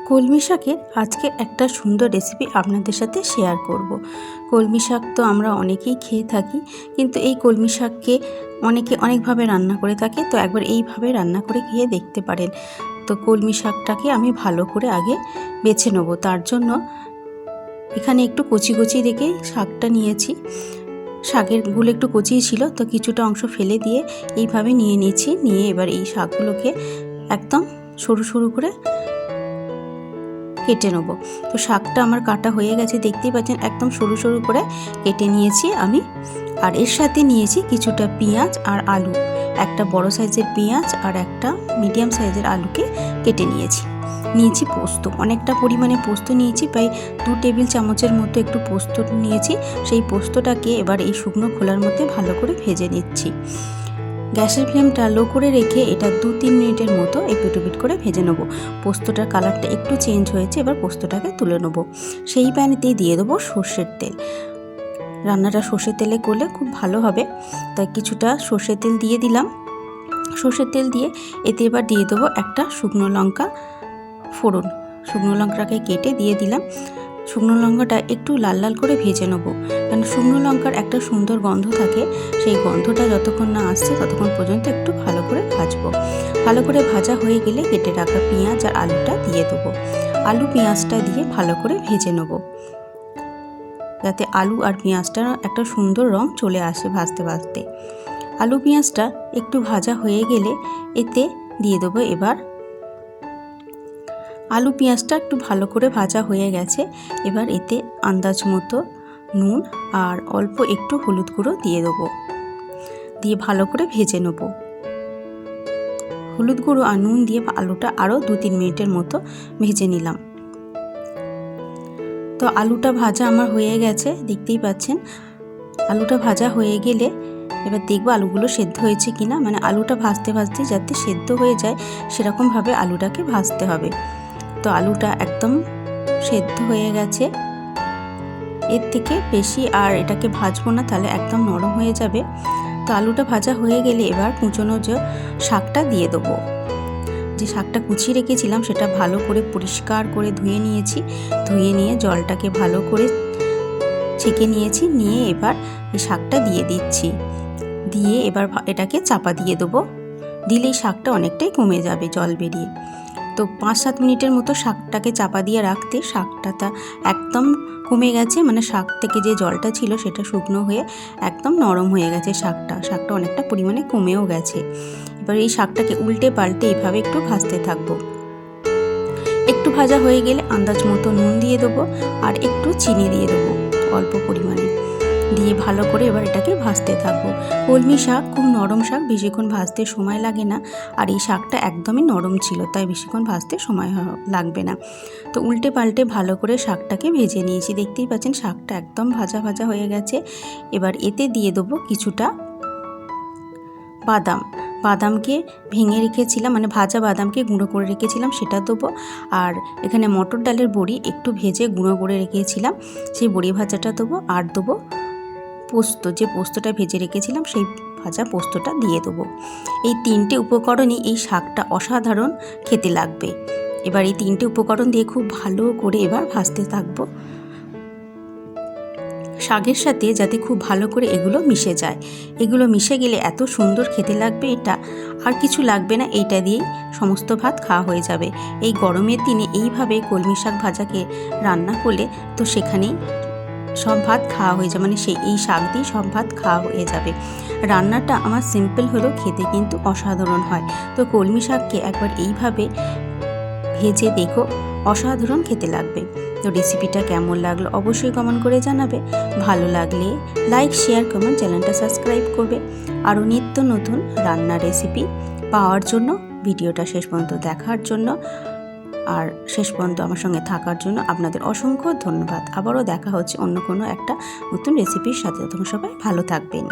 কলমি শাকের আজকে একটা সুন্দর রেসিপি আপনাদের সাথে শেয়ার করব। কলমি শাক তো আমরা অনেকেই খেয়ে থাকি, কিন্তু এই কলমি শাককে অনেকে অনেকভাবে রান্না করে থাকে। তো একবার এইভাবে রান্না করে খেয়ে দেখতে পারেন। তো কলমি শাকটাকে আমি ভালো করে আগে বেছে নেব। তার জন্য এখানে একটু কচি কচি রেখে শাকটা নিয়েছি। শাকের গুলো একটু কচি ছিল, তো কিছুটা অংশ ফেলে দিয়ে এইভাবে নিয়ে নিয়েছি। নিয়ে এবার এই শাকগুলোকে একদম সরু সরু করে কেটে নেব। তো শাকটা আমার কাটা হয়ে গেছে, দেখতেই পাচ্ছেন একদম সরু সরু করে কেটে নিয়েছি আমি। আর এর সাথে নিয়েছি কিছুটা পেঁয়াজ আর আলু, একটা বড় সাইজের পেঁয়াজ আর একটা মিডিয়াম সাইজের আলুকে কেটে নিয়েছি। পোস্ত, অনেকটা পরিমাণে পোস্ত নিয়েছি, প্রায় 2 টেবিল চামচের মতো একটু পোস্ত নিয়েছি। সেই পোস্তটাকে এবার এই শুকনো খোলার মধ্যে ভালো করে ভেজে নিচ্ছি। গ্যাসের ফ্লেমটা লো করে রেখে এটা 2-3 মিনিটের মতো এপিট করে ভেজে নেব। পোস্তটার কালারটা একটু চেঞ্জ হয়েছে, এবার পোস্তটাকে তুলে নেব। সেই প্যানেতেই দিয়ে দেবো সর্ষের তেল। রান্নাটা সর্ষের তেলে করলে খুব ভালো হবে, তাই কিছুটা সর্ষের তেল দিয়ে দিলাম। সর্ষের তেল দিয়ে এতে এবার দিয়ে দেবো একটা শুকনো লঙ্কা ফোড়ন। শুকনো লঙ্কাটাকে কেটে দিয়ে দিলাম। শুকনো লঙ্কাটা একটু লাল লাল করে ভেজে নেবো, কারণ শুকনো লঙ্কার একটা সুন্দর গন্ধ থাকে। সেই গন্ধটা যতক্ষণ না আসছে ততক্ষণ পর্যন্ত একটু ভালো করে ভাজবো। ভালো করে ভাজা হয়ে গেলে কেটে রাখা পেঁয়াজ আর আলুটা দিয়ে দেবো। আলু পেঁয়াজটা দিয়ে ভালো করে ভেজে নেবো, যাতে আলু আর পেঁয়াজটার একটা সুন্দর রং চলে আসে ভাজতে ভাজতে। আলু পেঁয়াজটা একটু ভাজা হয়ে গেলে এতে দিয়ে দেবো এবার আলু পেঁয়াজটা একটু ভালো করে ভাজা হয়ে গেছে। এবার এতে আন্দাজ মতো নুন আর অল্প একটু হলুদ গুঁড়ো দিয়ে দেবো, দিয়ে ভালো করে ভেজে নেব। হলুদ গুঁড়ো আর নুন দিয়ে আলুটা আরও 2-3 মিনিটের মতো ভেজে নিলাম। তো আলুটা ভাজা আমার হয়ে গেছে, দেখতেই পাচ্ছেন। আলুটা ভাজা হয়ে গেলে এবার দেখবো আলুগুলো সেদ্ধ হয়েছে কিনা, মানে আলুটা ভাজতে ভাজতে যাতে সেদ্ধ হয়ে যায় সেরকমভাবে আলুটাকে ভাজতে হবে। তো আলুটা একদম সেদ্ধ হয়ে গেছে, এর থেকে বেশি আর এটাকে ভাজবো না, তাহলে একদম নরম হয়ে যাবে। তো আলুটা ভাজা হয়ে গেলে এবার কুচনো যে শাকটা দিয়ে দেবো। যে শাকটা কুচিয়ে রেখেছিলাম সেটা ভালো করে পরিষ্কার করে ধুয়ে নিয়েছি। ধুয়ে নিয়ে জলটাকে ভালো করে ছেঁকে নিয়েছি। নিয়ে এবার এই শাকটা দিয়ে দিচ্ছি। দিয়ে এবার এটাকে চাপা দিয়ে দেবো। দিলেই শাকটা অনেকটাই কমে যাবে জল বেরিয়ে। তো 5-7 মিনিটের মতো শাকটাকে চাপা দিয়ে রাখতে শাকটা একদম কমে গেছে, মানে শাক থেকে যে জলটা ছিল সেটা শুকনো হয়ে একদম নরম হয়ে গেছে। শাকটা অনেকটা পরিমাণে কমেও গেছে। এবার এই শাকটাকে উল্টে পাল্টে এইভাবে একটু ভাজতে থাকবো। একটু ভাজা হয়ে গেলে আন্দাজ মতো নুন দিয়ে দেবো আর একটু চিনি দিয়ে দেবো অল্প পরিমাণে, দিয়ে ভালো করে এবার এটাকে ভাজতে থাকবো। কলমি শাক খুব নরম শাক, বেশিক্ষণ ভাজতে সময় লাগে না। আর এই শাকটা একদমই নরম ছিল, তাই বেশিক্ষণ ভাজতে সময় লাগবে না। তো উল্টে পাল্টে ভালো করে শাকটাকে ভেজে নিয়েছি। দেখতেই পাচ্ছেন শাকটা একদম ভাজা ভাজা হয়ে গেছে। এবার এতে দিয়ে দেবো কিছুটা বাদামকে ভেঙে রেখেছিলাম, মানে ভাজা বাদামকে গুঁড়ো করে রেখেছিলাম, সেটা দেবো। আর এখানে মটর ডালের বড়ি একটু ভেজে গুঁড়ো করে রেখেছিলাম, সেই বড়ি ভাজাটা দেবো। আর দেবো পোস্ত, যে পোস্তটা ভেজে রেখেছিলাম সেই ভাজা পোস্তটা দিয়ে দেবো। এই 3টে উপকরণই এই শাকটা অসাধারণ খেতে লাগবে। এবার এই 3টে উপকরণ দিয়ে খুব ভালো করে এবার ভাজতে থাকবো শাকের সাথে, যাতে খুব ভালো করে এগুলো মিশে যায়। এগুলো মিশে গেলে এত সুন্দর খেতে লাগবে, এটা আর কিছু লাগবে না। এইটা দিয়েই সমস্ত ভাত খাওয়া হয়ে যাবে। এই গরমের দিনে এইভাবে কলমি শাক ভাজাকে রান্না করলে তো সেখানেই সব ভাত খাওয়া হয়ে যাবে, মানে এই শাক দিয়ে সব ভাত খাওয়া হয়ে যাবে। রান্নাটা আমার সিম্পল হলেও খেতে কিন্তু অসাধারণ হয়। তো কলমি শাককে একবার এইভাবে ভেজে দেখো, অসাধারণ খেতে লাগবে। তো রেসিপিটা কেমন লাগলো অবশ্যই কমেন্ট করে জানাবে। ভালো লাগলে লাইক, শেয়ার, কমেন্ট, চ্যানেলটা সাবস্ক্রাইব করবে। আরও নিত্য নতুন রান্নার রেসিপি পাওয়ার জন্য ভিডিওটা শেষ পর্যন্ত দেখার জন্য আর শেষ পর্যন্ত আমার সঙ্গে থাকার জন্য আপনাদের অসংখ্য ধন্যবাদ। আবারও দেখা হচ্ছে অন্য কোনো একটা নতুন রেসিপির সাথে। তোমরা সবাই ভালো থাকবেন।